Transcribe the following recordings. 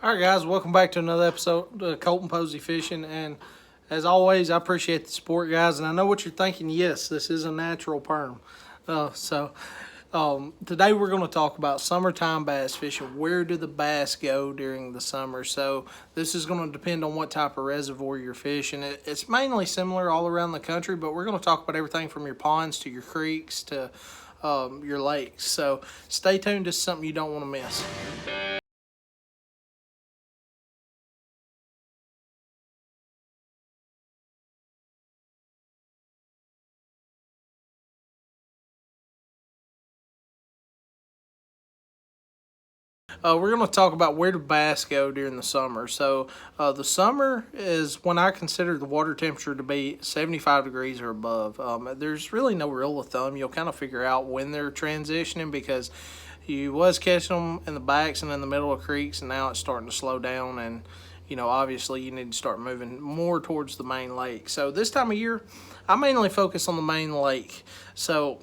All right, guys, welcome back to another episode of Colton Posey Fishing. And as always, I appreciate the support, guys. And I know what you're thinking. Yes, this is a natural perm. Today we're going to talk about summertime bass fishing. Where do the bass go during the summer? So this is going to depend on what type of reservoir you're fishing. It's mainly similar all around the country, but we're going to talk about everything from your ponds to your creeks to your lakes. So stay tuned. This is something you don't want to miss. We're going to talk about where do bass go during the summer. The summer is when I consider the water temperature to be 75 degrees or above. There's really no rule of thumb. You'll kind of figure out when they're transitioning because you was catching them in the backs and in the middle of creeks, and now it's starting to slow down. And obviously, you need to start moving more towards the main lake. So this time of year, I mainly focus on the main lake. So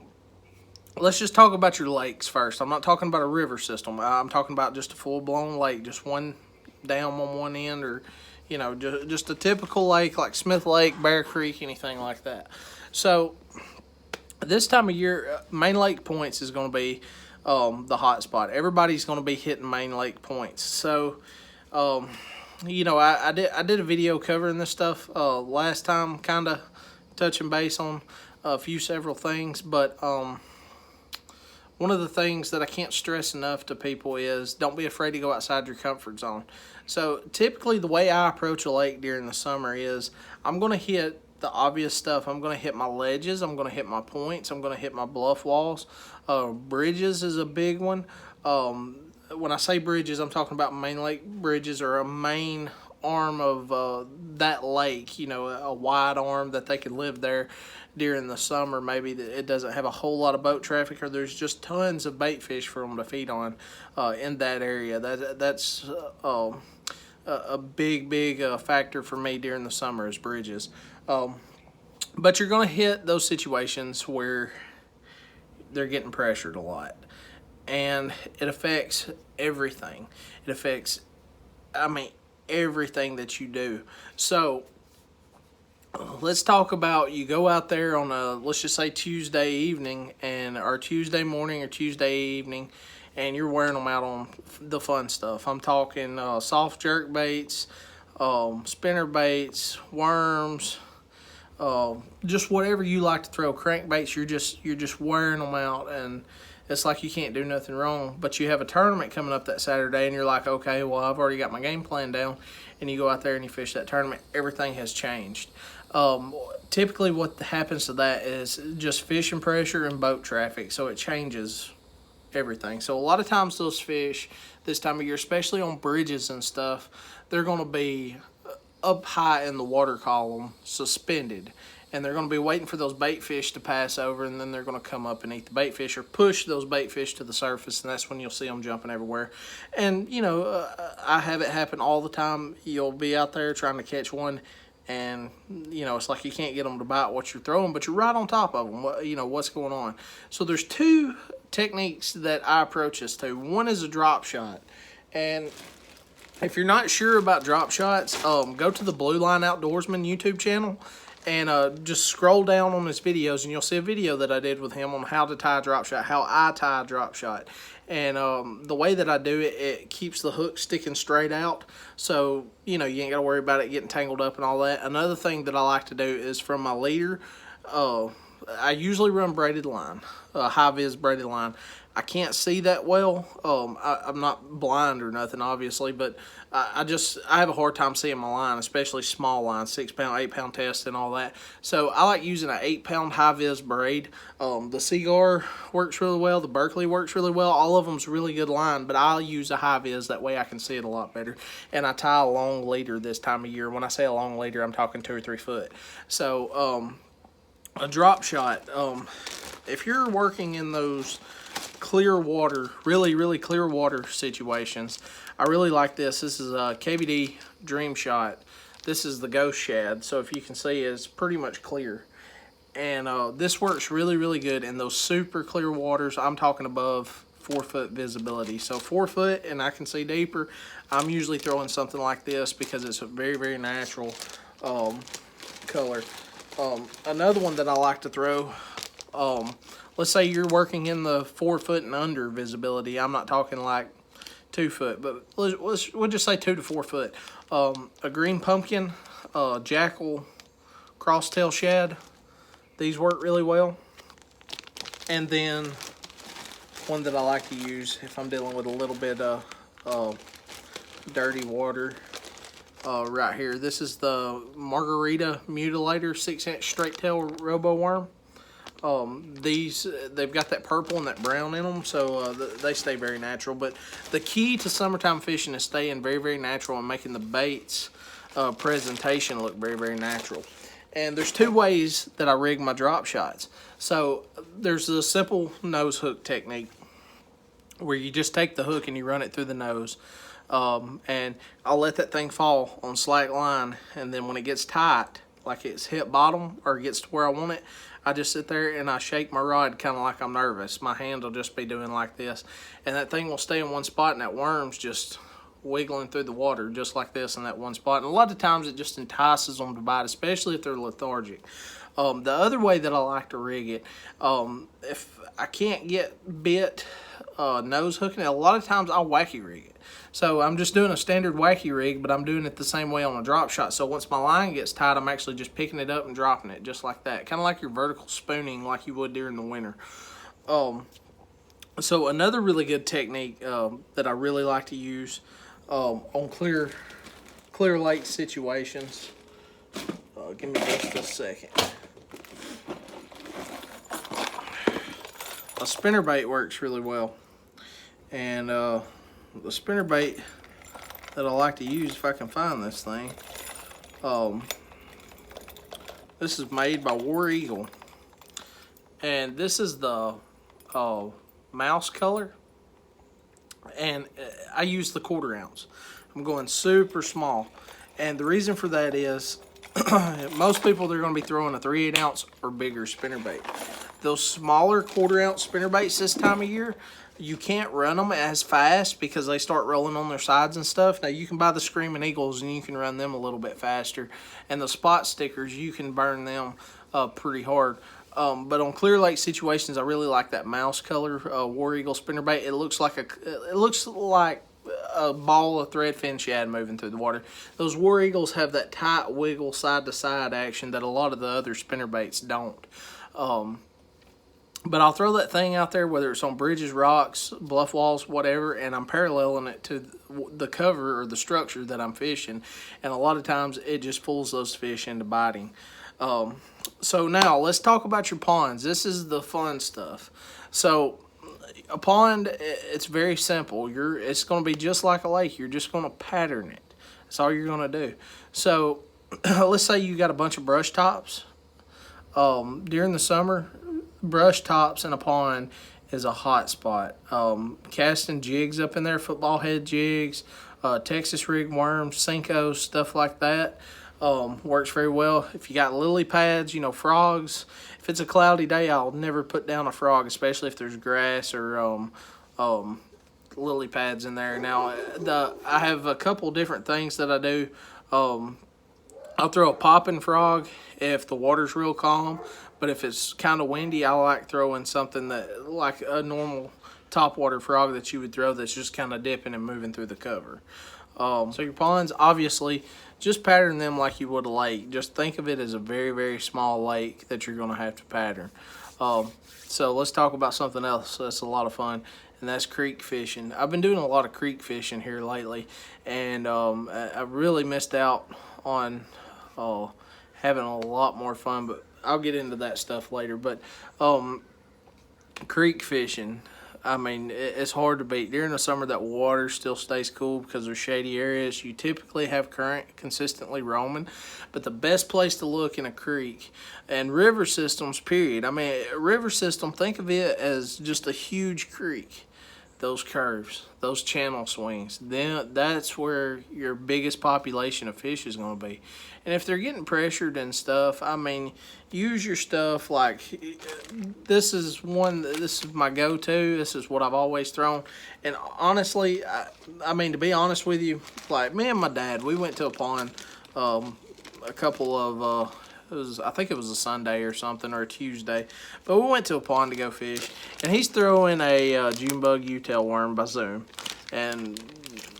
let's just talk about your lakes first. I'm not talking about a river system. I'm talking about just a full-blown lake, just one dam on one end, or just a typical lake like Smith Lake, Bear Creek, anything like that. So this time of year, main lake points is going to be the hot spot. Everybody's going to be hitting main lake points. So I did a video covering this stuff last time, kind of touching base on several things, but one of the things that I can't stress enough to people is don't be afraid to go outside your comfort zone. So typically the way I approach a lake during the summer is I'm going to hit the obvious stuff. I'm going to hit my ledges. I'm going to hit my points. I'm going to hit my bluff walls. Bridges is a big one. When I say bridges, I'm talking about main lake bridges or a main arm of that lake, a wide arm that they can live there during the summer. Maybe it doesn't have a whole lot of boat traffic, or there's just tons of bait fish for them to feed on in that area. That's a big factor for me during the summer is bridges. But you're going to hit those situations where they're getting pressured a lot, and it affects everything. It affects, everything that you do. So let's talk about, you go out there on let's just say Tuesday evening or Tuesday morning or Tuesday evening, and you're wearing them out on the fun stuff. I'm talking soft jerk baits, spinner baits, worms, just whatever you like to throw. Crankbaits, you're just wearing them out, and it's like you can't do nothing wrong. But you have a tournament coming up that Saturday, and you're like, okay, well, I've already got my game plan down. And you go out there and you fish that tournament. Everything has changed. Typically what happens to that is just fishing pressure and boat traffic. So it changes everything. So a lot of times those fish this time of year, especially on bridges and stuff, they're going to be up high in the water column, suspended, and they're going to be waiting for those bait fish to pass over, and then they're going to come up and eat the bait fish or push those bait fish to the surface, and that's when you'll see them jumping everywhere. And I have it happen all the time. You'll be out there trying to catch one, and it's like you can't get them to bite what you're throwing, but you're right on top of them. What's going on? So there's two techniques that I approach this to. One is a drop shot, and if you're not sure about drop shots, go to the Blue Line Outdoorsman YouTube channel and just scroll down on his videos, and you'll see a video that I did with him on how to tie a drop shot, how I tie a drop shot. And the way that I do it, it keeps the hook sticking straight out, so you ain't got to worry about it getting tangled up and all that. Another thing that I like to do is from my leader, I usually run braided line, high-vis braided line. I can't see that well. I'm not blind or nothing, obviously, but I have a hard time seeing my line, especially small line, 6-pound, 8-pound test and all that. So I like using an 8-pound high-vis braid. The Seaguar works really well. The Berkley works really well. All of them's really good line, but I'll use a high-vis. That way I can see it a lot better. And I tie a long leader this time of year. When I say a long leader, I'm talking 2 or 3 foot. So a drop shot, if you're working in those clear water, really clear water situations, I really like this. This is a KVD Dream Shot. This is the Ghost Shad, so if you can see, it's pretty much clear. And this works really good in those super clear waters. I'm talking above 4-foot visibility. So 4 foot and I can see deeper. I'm usually throwing something like this because it's a very, very natural color. Another one that I like to throw, let's say you're working in the 4 foot and under visibility. I'm not talking like 2 foot, but we'll just say 2 to 4 foot. A green pumpkin, jackal, crosstail shad. These work really well. And then one that I like to use if I'm dealing with a little bit of dirty water. Right here, this is the Margarita Mutilator 6-inch straight tail robo worm. They've got that purple and that brown in them, so they stay very natural. But the key to summertime fishing is staying very, very natural and making the baits presentation look very, very natural. And there's 2 ways that I rig my drop shots. So there's the simple nose hook technique where you just take the hook and you run it through the nose. And I'll let that thing fall on slack line, and then when it gets tight, like it's hit bottom or it gets to where I want it, I just sit there and I shake my rod kind of like I'm nervous. My hand will just be doing like this, and that thing will stay in one spot, and that worm's just wiggling through the water just like this in that one spot. And a lot of times it just entices them to bite, especially if they're lethargic. The other way that I like to rig it, if I can't get bit nose hooking it, a lot of times I'll wacky rig it. So I'm just doing a standard wacky rig, but I'm doing it the same way on a drop shot. So once my line gets tight, I'm actually just picking it up and dropping it just like that. Kind of like your vertical spooning like you would during the winter. So another really good technique that I really like to use on clear lake situations. Give me just a second. A spinnerbait works really well. And the spinnerbait that I like to use, if I can find this thing, this is made by War Eagle, and this is the mouse color, and I use the 1/4 ounce. I'm going super small, and the reason for that is most people, they're going to be throwing a 3/8 ounce or bigger spinnerbait. Those smaller 1/4 ounce spinnerbaits this time of year, you can't run them as fast because they start rolling on their sides and stuff. Now you can buy the Screaming Eagles and you can run them a little bit faster, and the spot stickers, you can burn them pretty hard. But on clear lake situations, I really like that mouse color War Eagle spinnerbait. It looks like a ball of threadfin shad moving through the water. Those War Eagles have that tight wiggle side to side action that a lot of the other spinnerbaits don't. But I'll throw that thing out there, whether it's on bridges, rocks, bluff walls, whatever, and I'm paralleling it to the cover or the structure that I'm fishing. And a lot of times it just fools those fish into biting. So now let's talk about your ponds. This is the fun stuff. So a pond, it's very simple. It's going to be just like a lake. You're just going to pattern it. That's all you're going to do. So let's say you got a bunch of brush tops. During the summer, brush tops in a pond is a hot spot. Casting jigs up in there, football head jigs, Texas rig worms, Senkos, stuff like that, works very well. If you got lily pads, frogs. If it's a cloudy day, I'll never put down a frog, especially if there's grass or lily pads in there. Now, I have a couple different things that I do. I'll throw a popping frog if the water's real calm, but if it's kind of windy, I like throwing something that like a normal topwater frog that you would throw that's just kind of dipping and moving through the cover. So your ponds, obviously, just pattern them like you would a lake. Just think of it as a very, very small lake that you're going to have to pattern. So let's talk about something else that's a lot of fun, and that's creek fishing. I've been doing a lot of creek fishing here lately, and I really missed out on having a lot more fun, but I'll get into that stuff later. But creek fishing, I mean, it's hard to beat. During the summer, that water still stays cool because there's shady areas. You typically have current consistently roaming, but the best place to look in a creek, and river systems, period. I mean, a river system, think of it as just a huge creek. those curves, those channel swings, then that's where your biggest population of fish is going to be. And if they're getting pressured and stuff, I mean, use your stuff like this is my go-to. This is what I've always thrown. And honestly, I mean, to be honest with you, like me and my dad, we went to a pond a couple of I think it was a Sunday or something, or a Tuesday, but we went to a pond to go fish, and he's throwing a June bug U-tail worm by Zoom, and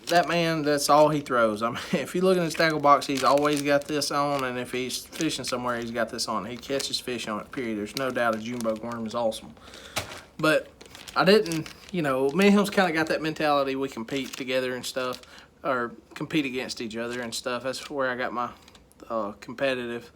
that man, that's all he throws. I mean, if you look in his tackle box, he's always got this on, and if he's fishing somewhere, he's got this on. He catches fish on it, period. There's no doubt a June bug worm is awesome. But I didn't, me and him's kind of got that mentality. We compete together and stuff, or compete against each other and stuff. That's where I got my competitive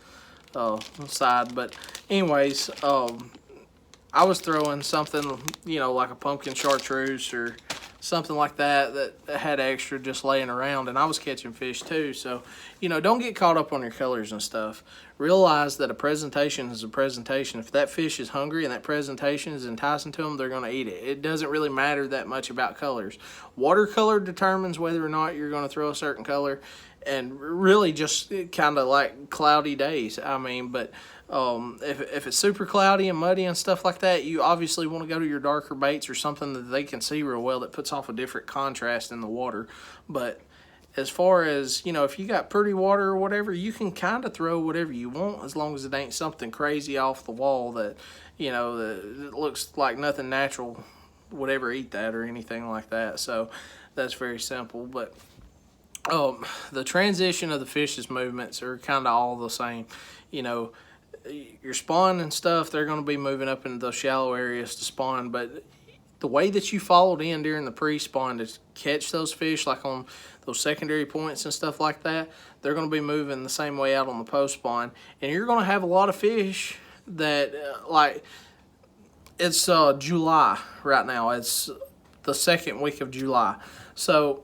side. But anyways, I was throwing something, like a pumpkin chartreuse or something like that had extra just laying around, and I was catching fish too. So, don't get caught up on your colors and stuff. Realize that a presentation is a presentation. If that fish is hungry and that presentation is enticing to them, they're going to eat it. It doesn't really matter that much about colors. Watercolor determines whether or not you're going to throw a certain color, and really just kind of like cloudy days. I mean, but if it's super cloudy and muddy and stuff like that, you obviously want to go to your darker baits or something that they can see real well that puts off a different contrast in the water. But as far as, if you got pretty water or whatever, you can kind of throw whatever you want as long as it ain't something crazy off the wall that, that looks like nothing natural would ever eat that or anything like that. So that's very simple. But the transition of the fish's movements are kind of all the same. Your spawn and stuff, they're going to be moving up into those shallow areas to spawn, but the way that you followed in during the pre-spawn to catch those fish, like on those secondary points and stuff like that, they're going to be moving the same way out on the post-spawn, and you're going to have a lot of fish that, it's July right now. It's the second week of July. So,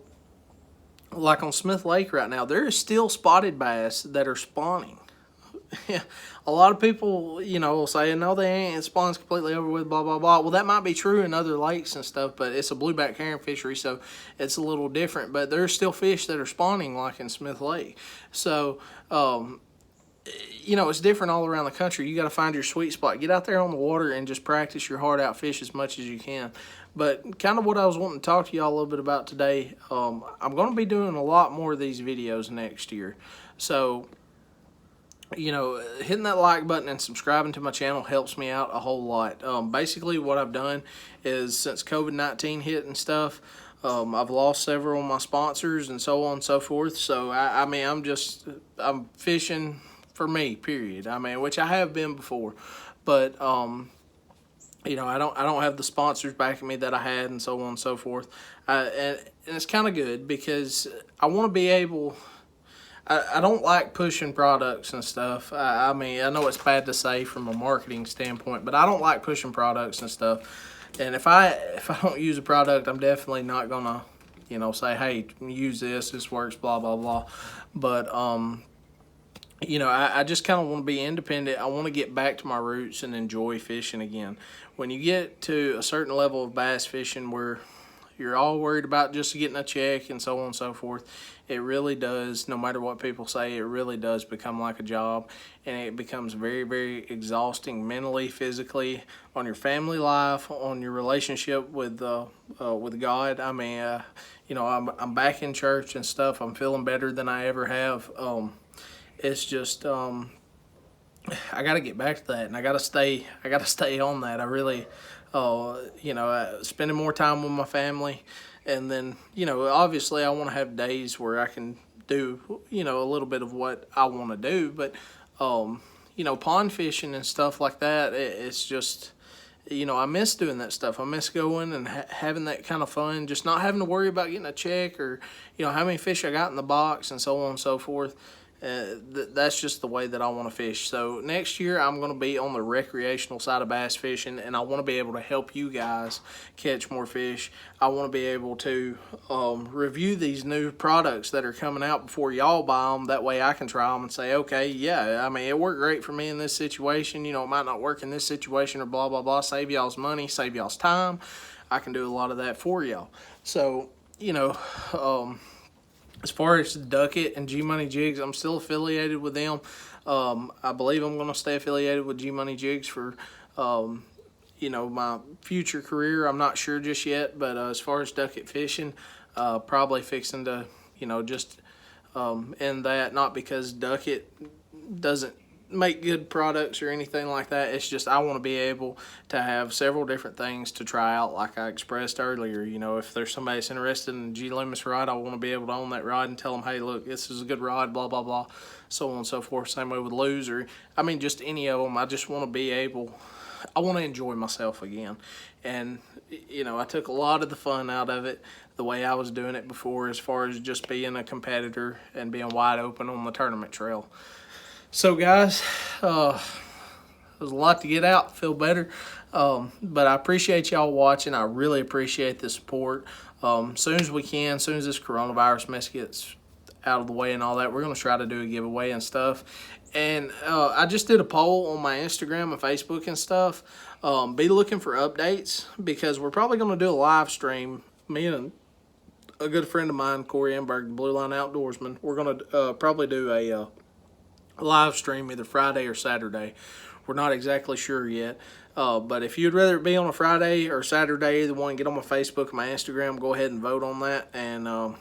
like on Smith Lake right now, there is still spotted bass that are spawning. A lot of people, will say, no, they ain't, it spawns completely over with, blah, blah, blah. Well, that might be true in other lakes and stuff, but it's a blueback herring fishery, so it's a little different. But there's still fish that are spawning like in Smith Lake. So, it's different all around the country. You got to find your sweet spot. Get out there on the water and just practice your heart out fish as much as you can. But kind of what I was wanting to talk to y'all a little bit about today, I'm going to be doing a lot more of these videos next year. So, hitting that like button and subscribing to my channel helps me out a whole lot. Basically what I've done is, since COVID-19 hit and stuff, I've lost several of my sponsors and so on and so forth. So I'm fishing for me, period. I mean, which I have been before, but I don't have the sponsors backing me that I had and so on and so forth. And it's kind of good because I want to be able. I don't like pushing products and stuff. I mean, I know it's bad to say from a marketing standpoint, but I don't like pushing products and stuff. And if I don't use a product, I'm definitely not gonna, say, hey, use this. This works, blah blah blah. But I just kind of want to be independent. I want to get back to my roots and enjoy fishing again. When you get to a certain level of bass fishing where you're all worried about just getting a check and so on and so forth, it really does, no matter what people say, it really does become like a job, and it becomes very, very exhausting mentally, physically, on your family life, on your relationship with God. I mean, I'm back in church and stuff. I'm feeling better than I ever have. It's just I got to get back to that, and I got to stay on that. I really, spending more time with my family. And then, obviously I want to have days where I can do, a little bit of what I want to do. But, pond fishing and stuff like that, it's just, I miss doing that stuff. I miss going and having that kind of fun, just not having to worry about getting a check or, how many fish I got in the box and so on and so forth. That's just the way that I want to fish. So next year I'm going to be on the recreational side of bass fishing, and I want to be able to help you guys catch more fish. I want to be able to review these new products that are coming out before y'all buy them. That way I can try them and say, okay, yeah, I mean, it worked great for me in this situation. It might not work in this situation or blah, blah, blah. Save y'all's money, save y'all's time. I can do a lot of that for y'all. So, you know, as far as Duckett and G Money Jigs, I'm still affiliated with them. I believe I'm going to stay affiliated with G Money Jigs for, you know, my future career. I'm not sure just yet, but as far as Duckett fishing, probably fixing to, you know, just end that. Not because Duckett doesn't make good products or anything like that. It's just I want to be able to have several different things to try out, like I expressed earlier. You know, if there's somebody that's interested in a G Loomis rod, I want to be able to own that rod and tell them, hey, look, this is a good rod, blah, blah, blah, so on and so forth. Same way with Lew's, or I mean, just any of them. I just want to be able, I want to enjoy myself again. And, you know, I took a lot of the fun out of it the way I was doing it before, as far as just being a competitor and being wide open on the tournament trail. So, guys, there's a lot to get out, feel better. But I appreciate y'all watching. I really appreciate the support. As soon as we can, as soon as this coronavirus mess gets out of the way and all that, we're going to try to do a giveaway and stuff. And I just did a poll on my Instagram and Facebook and stuff. Be looking for updates, because we're probably going to do a live stream. Me and a good friend of mine, Corey Enberg, the Blue Line Outdoorsman, we're going to probably do a live stream either Friday or Saturday. We're not exactly sure yet. But if you'd rather it be on a Friday or Saturday, either one, get on my Facebook and my Instagram, go ahead and vote on that, and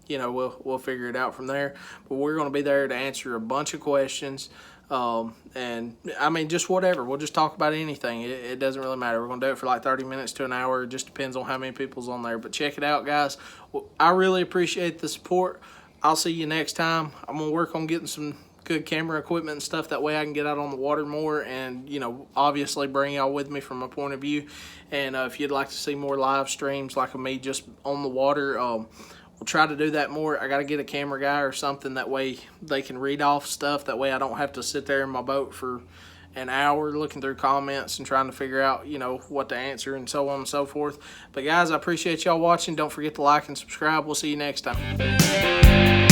you know, we'll figure it out from there. But we're going to be there to answer a bunch of questions. And I mean, just whatever. We'll just talk about anything. It doesn't really matter. We're going to do it for like 30 minutes to an hour. It just depends on how many people's on there. But check it out, guys. I really appreciate the support. I'll see you next time. I'm going to work on getting some good camera equipment and stuff. That way I can get out on the water more and, you know, obviously bring y'all with me from a point of view. And if you'd like to see more live streams like of me just on the water, we'll try to do that more. I got to get a camera guy or something. That way they can read off stuff. That way I don't have to sit there in my boat for an hour looking through comments and trying to figure out, you know, what to answer and so on and so forth. But guys, I appreciate y'all watching. Don't forget to like and subscribe. We'll see you next time.